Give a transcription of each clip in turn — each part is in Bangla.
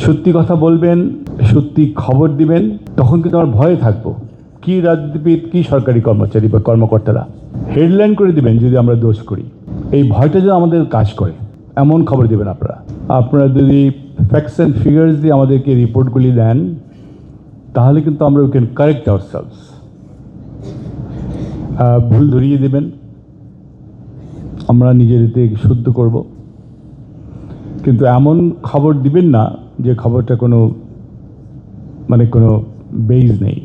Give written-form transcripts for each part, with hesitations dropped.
সত্যি কথা বলবেন, সত্যি খবর দিবেন, তখন কিন্তু আমরা ভয়ে থাকবো। কি রাজনীতিবিদ, কি সরকারি কর্মচারী বা কর্মকর্তারা হেডলাইন করে দিবেন যদি আমরা দোষ করি। এই ভয়টা যেন আমাদের কাজ করে এমন খবর দিবেন আপনারা। আপনারা যদি ফ্যাক্টস অ্যান্ড ফিগার্স দিয়ে আমাদেরকে রিপোর্টগুলি দেন, তাহলে কিন্তু আমরা উই ক্যান কারেক্ট আওয়ারসেলভস। ভুল ধরিয়ে দেবেন, আমরা নিজেদেরকে শুদ্ধ করব। কিন্তু এমন খবর দিবেন না যে খবরটা কোনো কোনো বেইজ নেই।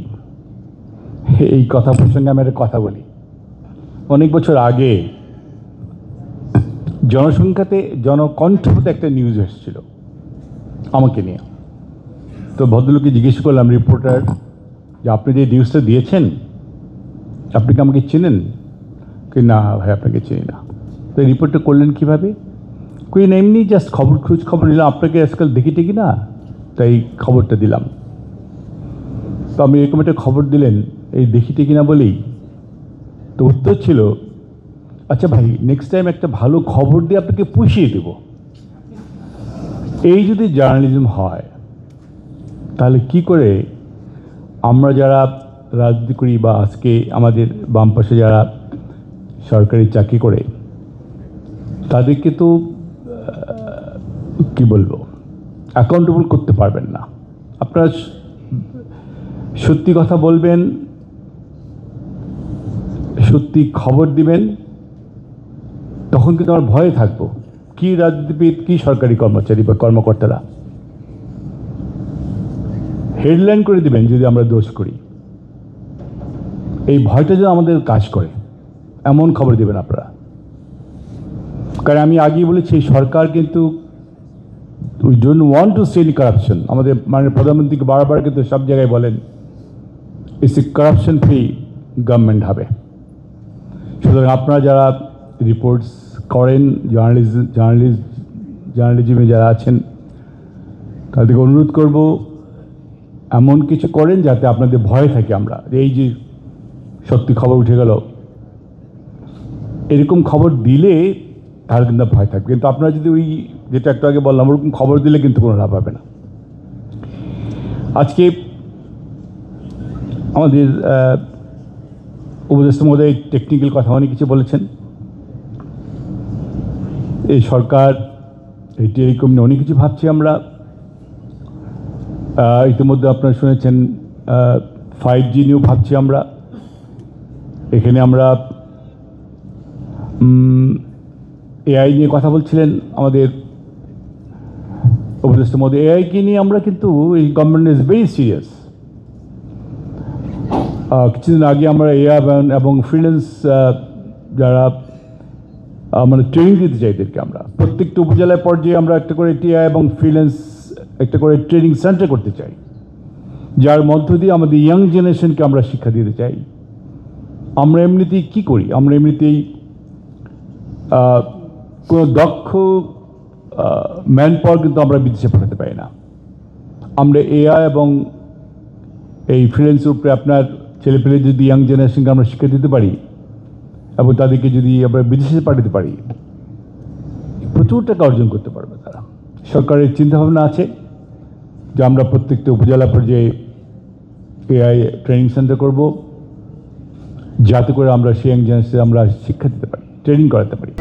এই কথা প্রসঙ্গে আমি একটা কথা বলি। অনেক বছর আগে জনসংখ্যাতে জনকণ্ঠতে একটা নিউজ এসেছিল আমাকে নিয়ে। তো ভদ্রলোককে জিজ্ঞেস করলাম, রিপোর্টার, যে আপনি যে নিউজটা দিয়েছেন আপনি কি আমাকে চেনেন? কি না ভাই, আপনাকে চিনি না। তো রিপোর্টটা করলেন কীভাবে? কই না, এমনি জাস্ট খোঁজ খবর নিলাম, আপনাকে আজকাল দেখি টেকি না, তাই খবরটা দিলাম। তো আপনি এরকম একটা খবর দিলেন এই দেখি টেকি না বলেই। তো উত্তর ছিল, আচ্ছা ভাই, নেক্সট টাইম একটা ভালো খবর দিয়ে আপনাকে পুষিয়ে দেব। এই যদি জার্নালিজম হয়, তাহলে কি করে আমরা যারা রাজনীতি করি বা আজকে আমাদের বাম পাশে যারা সরকারি চাকরি করে, তাদেরকে তো কি বলবো, অ্যাকাউন্টেবল করতে পারবেন না। আপনারা সত্যি কথা বলবেন, সত্যি খবর দিবেন, তখন কিন্তু আমরা ভয়ে থাকবো। কি রাজনীতিবিদ, কি সরকারি কর্মচারী বা কর্মকর্তারা হেডলাইন করে দিবেন যদি আমরা দোষ করি। এই ভয়টা যেন আমাদের কাজ করে এমন খবর দিবেন আপনারা। কারণ আমি আগেই বলেছি, সরকার কিন্তু we don't want to C any corruption. আমাদের প্রধানমন্ত্রীকে বারবার কিন্তু সব জায়গায় বলেন it's a corruption free government হবে। সুতরাং আপনারা যারা রিপোর্টস করেন, জার্নালিজমে যারা আছেন, তাদেরকে অনুরোধ করব এমন কিছু করেন যাতে আপনাদের ভয় থাকে আমরা, এই যে সত্যি খবর উঠে গেল, এরকম খবর দিলে তাহলে কিন্তু ভয় থাকবে। কিন্তু আপনারা যদি ওই যেটা একটু আগে বললাম ওরকম খবর দিলে কিন্তু কোনো লাভ হবে না। আজকে আমাদের উপদেষ্টা মহোদয় টেকনিক্যাল কথা অনেক কিছু বলেছেন। এই সরকার এই টেলিকম নিয়ে অনেক কিছু ভাবছি আমরা। ইতিমধ্যে আপনারা শুনেছেন 5G নিয়েও ভাবছি আমরা। এখানে আমরা এআই নিয়ে কথা বলছিলেন আমাদের উপদেষ্টা মহোদয়। এআইকে নিয়ে আমরা কিন্তু এই গভর্নমেন্ট ইজ ভেরি সিরিয়াস। কিছুদিন আগে আমরা এআই এবং ফ্রিল্যান্স যারা ট্রেনিং দিতে চাই, এদেরকে আমরা প্রত্যেকটা উপজেলায় পর্যায়ে আমরা একটা করে টিআই এবং ফ্রিল্যান্স একটা করে ট্রেনিং সেন্টার করতে চাই, যার মধ্য দিয়ে আমাদের ইয়াং জেনারেশনকে আমরা শিক্ষা দিতে চাই। আমরা এমনিতেই কী করি, আমরা এমনিতেই কোনো দক্ষ ম্যান পাওয়ার কিন্তু আমরা বিদেশে পাঠাতে পারি না। আমরা এআই এবং এই ফ্রিল্যান্সের উপরে আপনার ছেলেপেলে যদি ইয়াং জেনারেশনকে আমরা শিক্ষা দিতে পারি এবং তাদেরকে যদি আমরা বিদেশে পাঠাতে পারি, প্রচুর টাকা অর্জন করতে পারবে তারা। সরকারের চিন্তাভাবনা আছে যে আমরা প্রত্যেকটা উপজেলা পর্যায়ে এআই ট্রেনিং সেন্টার করব, যাতে করে আমরা সেই ইয়াং জেনারেশনকে আমরা শিক্ষা দিতে পারি, ট্রেনিং করাতে পারি।